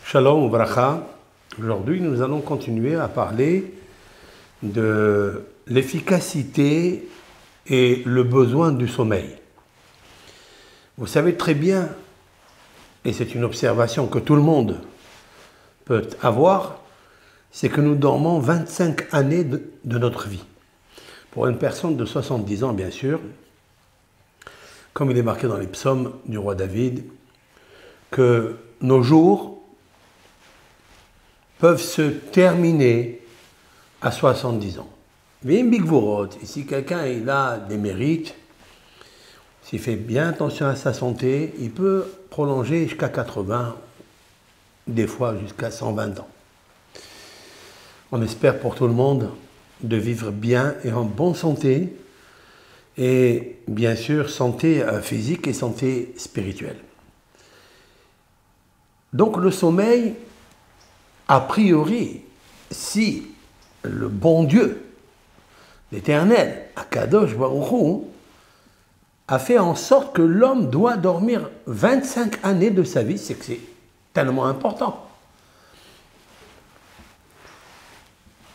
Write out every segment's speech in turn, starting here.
Shalom ou Bracha. Aujourd'hui, nous allons continuer à parler de l'efficacité et le besoin du sommeil. Vous savez très bien, et c'est une observation que tout le monde peut avoir, c'est que nous dormons 25 années de notre vie. Pour une personne de 70 ans, bien sûr, comme il est marqué dans les psaumes du roi David, que nos jours peuvent se terminer à 70 ans. Et si quelqu'un il a des mérites, s'il fait bien attention à sa santé, il peut prolonger jusqu'à 80, des fois jusqu'à 120 ans. On espère pour tout le monde de vivre bien et en bonne santé, et bien sûr santé physique et santé spirituelle. Donc le sommeil, a priori, si le bon Dieu, l'Éternel, Akadosh Baruch Hu, a fait en sorte que l'homme doit dormir 25 années de sa vie, c'est que c'est tellement important.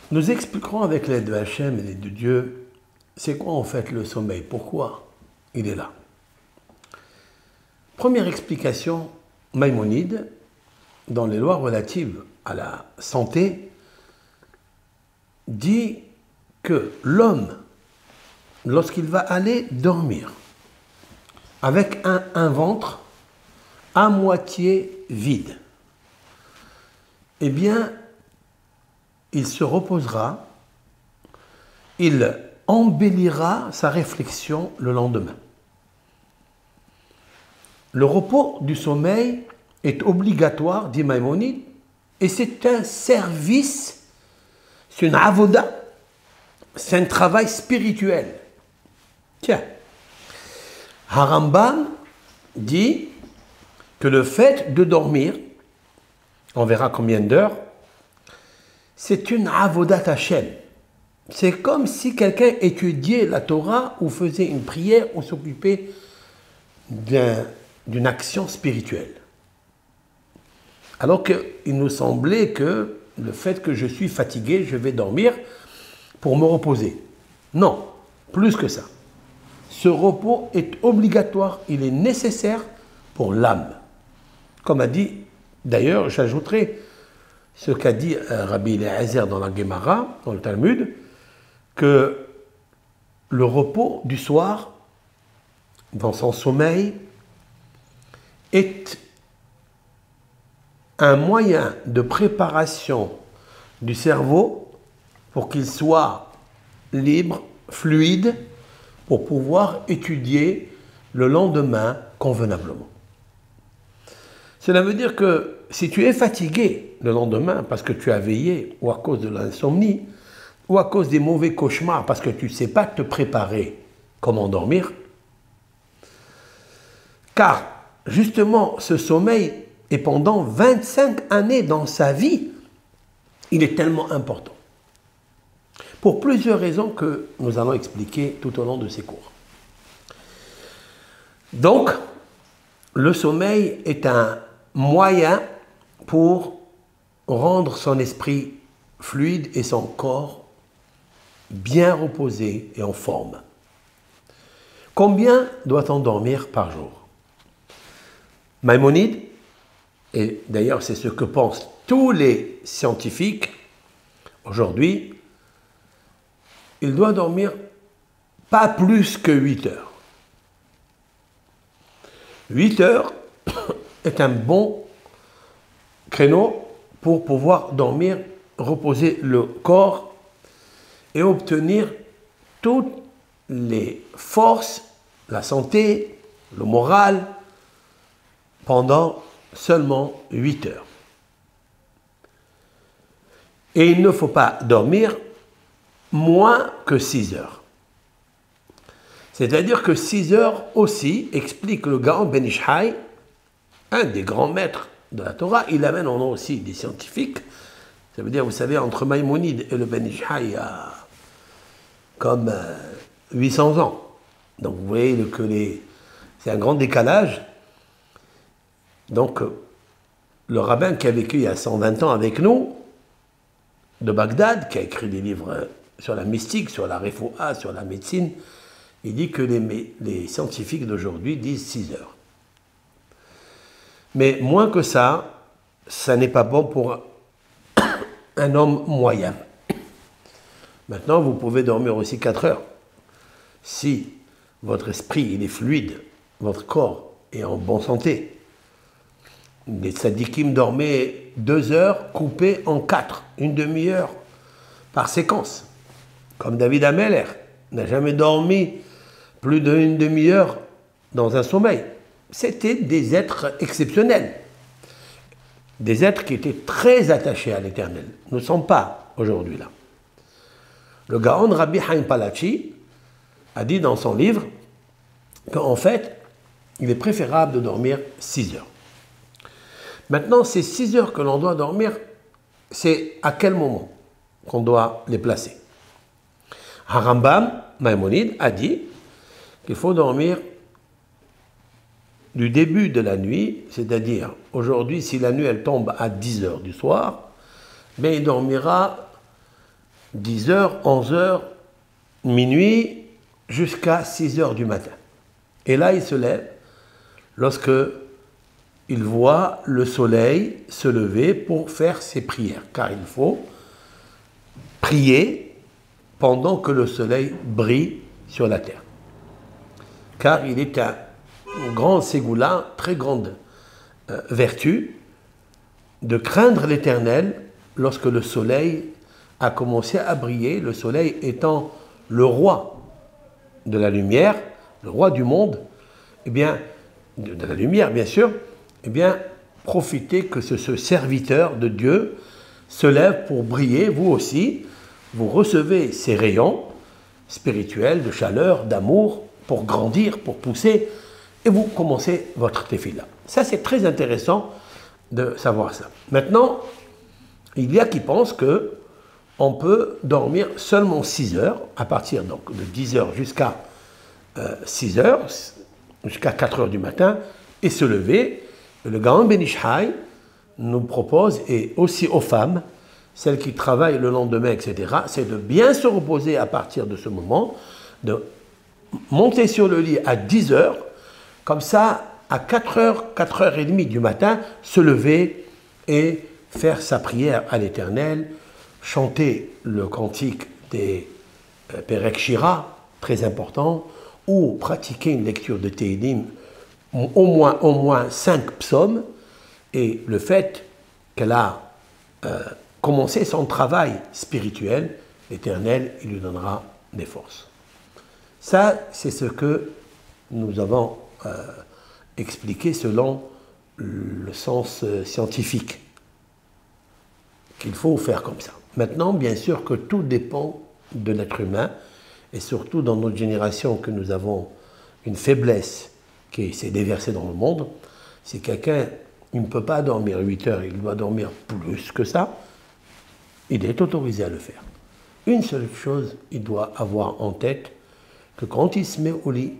Nous expliquerons avec l'aide de Hachem et l'aide de Dieu, c'est quoi en fait le sommeil, pourquoi il est là. Première explication, Maïmonide, dans les lois relatives à la santé, dit que l'homme, lorsqu'il va aller dormir avec un ventre à moitié vide, eh bien, il se reposera, il embellira sa réflexion le lendemain. Le repos du sommeil est obligatoire, dit Maïmonide, et c'est un service, c'est une avoda, c'est un travail spirituel. Tiens, Harambam dit que le fait de dormir, on verra combien d'heures, c'est une avodat Hashem. C'est comme si quelqu'un étudiait la Torah ou faisait une prière ou s'occupait d'une action spirituelle. Alors qu'il nous semblait que le fait que je suis fatigué, je vais dormir pour me reposer. Non, plus que ça. Ce repos est obligatoire, il est nécessaire pour l'âme. Comme a dit, d'ailleurs, j'ajouterai ce qu'a dit Rabbi Eliezer dans la Gemara, dans le Talmud, que le repos du soir, dans son sommeil, est un moyen de préparation du cerveau pour qu'il soit libre, fluide, pour pouvoir étudier le lendemain convenablement. Cela veut dire que si tu es fatigué le lendemain parce que tu as veillé, ou à cause de l'insomnie, ou à cause des mauvais cauchemars parce que tu ne sais pas te préparer comment dormir, car justement ce sommeil, et pendant 25 années dans sa vie, il est tellement important. Pour plusieurs raisons que nous allons expliquer tout au long de ces cours. Donc, le sommeil est un moyen pour rendre son esprit fluide et son corps bien reposé et en forme. Combien doit-on dormir par jour? Maïmonide, et d'ailleurs c'est ce que pensent tous les scientifiques aujourd'hui, il doit dormir pas plus que 8 heures. 8 heures est un bon créneau pour pouvoir dormir, reposer le corps et obtenir toutes les forces, la santé, le moral, pendant seulement 8 heures. Et il ne faut pas dormir moins que 6 heures. C'est-à-dire que 6 heures aussi, explique le Gaon Ben Ishai, un des grands maîtres de la Torah, il amène en nom aussi des scientifiques. Ça veut dire, vous savez, entre Maïmonide et le Ben Ishai, il y a comme 800 ans. Donc vous voyez que c'est un grand décalage. Donc le rabbin qui a vécu il y a 120 ans avec nous, de Bagdad, qui a écrit des livres sur la mystique, sur la refoua, sur la médecine, il dit que les scientifiques d'aujourd'hui disent 6 heures. Mais moins que ça n'est pas bon pour un homme moyen. Maintenant, vous pouvez dormir aussi 4 heures. Si votre esprit il est fluide, votre corps est en bonne santé. Les tzadikim dormaient 2 heures coupées en 4, une demi-heure par séquence. Comme David Ameller n'a jamais dormi plus d'une demi-heure dans un sommeil. C'était des êtres exceptionnels. Des êtres qui étaient très attachés à l'Éternel. Nous ne sommes pas aujourd'hui là. Le Gaon Rabbi Haim Palachi a dit dans son livre qu'en fait, il est préférable de dormir 6 heures. Maintenant, ces 6 heures que l'on doit dormir, c'est à quel moment qu'on doit les placer. Harambam, Maïmonide, a dit qu'il faut dormir du début de la nuit, c'est-à-dire aujourd'hui, si la nuit elle tombe à 10 heures du soir, bien il dormira 10 heures, 11 heures, minuit, jusqu'à 6 heures du matin. Et là, il se lève lorsque il voit le soleil se lever pour faire ses prières, car il faut prier pendant que le soleil brille sur la terre. Car il est un grand ségoula, très grande vertu, de craindre l'Éternel lorsque le soleil a commencé à briller, le soleil étant le roi de la lumière, le roi du monde, eh bien, de la lumière bien sûr, eh bien, profitez que ce serviteur de Dieu se lève pour briller, vous aussi, vous recevez ces rayons spirituels, de chaleur, d'amour, pour grandir, pour pousser, et vous commencez votre tefila. Ça, c'est très intéressant de savoir ça. Maintenant, il y a qui pensent que on peut dormir seulement 6 heures, à partir donc de 10 heures jusqu'à 6 heures, jusqu'à 4 heures du matin, et se lever. Le Gaon Ben Ish Hai nous propose, et aussi aux femmes, celles qui travaillent le lendemain, etc., c'est de bien se reposer à partir de ce moment, de monter sur le lit à 10 heures, comme ça, à 4 heures, 4 heures et demie du matin, se lever et faire sa prière à l'Éternel, chanter le cantique des Perek Shira, très important, ou pratiquer une lecture de Tehillim, au moins 5 psaumes, et le fait qu'elle a commencé son travail spirituel, l'Éternel, il lui donnera des forces. Ça, c'est ce que nous avons expliqué selon le sens scientifique, qu'il faut faire comme ça. Maintenant, bien sûr que tout dépend de l'être humain, et surtout dans notre génération que nous avons une faiblesse qui s'est déversée dans le monde. Si quelqu'un il ne peut pas dormir 8 heures, il doit dormir plus que ça, il est autorisé à le faire. Une seule chose, il doit avoir en tête que quand il se met au lit,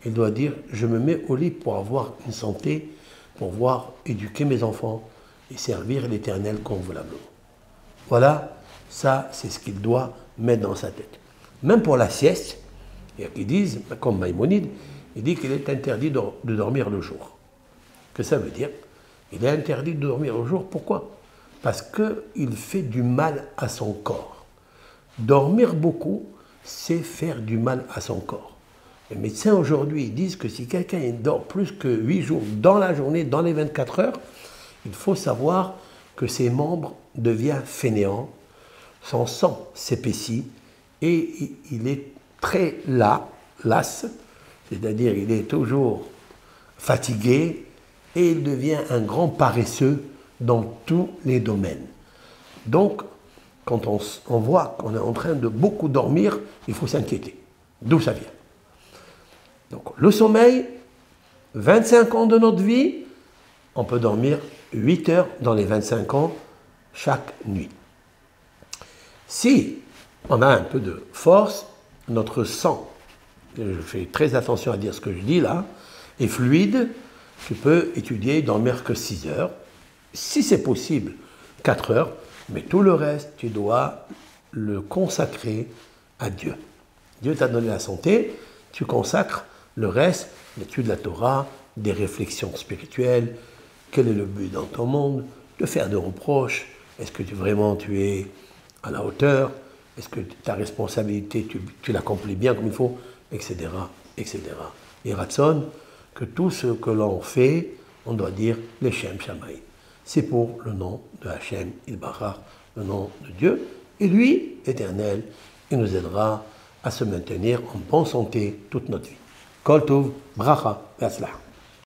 il doit dire « je me mets au lit pour avoir une santé, pour pouvoir éduquer mes enfants et servir l'Éternel convenablement ». Voilà, ça c'est ce qu'il doit mettre dans sa tête. Même pour la sieste, il y a qui disent, comme Maïmonide, il dit qu'il est interdit de dormir le jour. Que ça veut dire? Il est interdit de dormir le jour, pourquoi? Parce qu'il fait du mal à son corps. Dormir beaucoup, c'est faire du mal à son corps. Les médecins aujourd'hui disent que si quelqu'un dort plus que 8 jours dans la journée, dans les 24 heures, il faut savoir que ses membres deviennent fainéants, son sang s'épaissit et il est très las, c'est-à-dire il est toujours fatigué et il devient un grand paresseux dans tous les domaines. Donc, quand on voit qu'on est en train de beaucoup dormir, il faut s'inquiéter. D'où ça vient? Donc, le sommeil, 25 ans de notre vie, on peut dormir 8 heures dans les 25 ans chaque nuit. Si on a un peu de force, notre sang, je fais très attention à dire ce que je dis là, est fluide, tu peux étudier, dormir que 6 heures. si c'est possible, 4 heures, mais tout le reste, tu dois le consacrer à Dieu. Dieu t'a donné la santé, tu consacres le reste, l'étude de la Torah, des réflexions spirituelles, quel est le but dans ton monde, de faire des reproches, est-ce que vraiment tu es à la hauteur, est-ce que ta responsabilité, tu l'accomplis bien comme il faut, etc., etc. Et Ratson, que tout ce que l'on fait, on doit dire l'Echem Shamaï. C'est pour le nom de Hachem Il-Barach, le nom de Dieu. Et lui, éternel, il nous aidera à se maintenir en bonne santé toute notre vie. Kol Tov, Bracha, Ve'atzlach.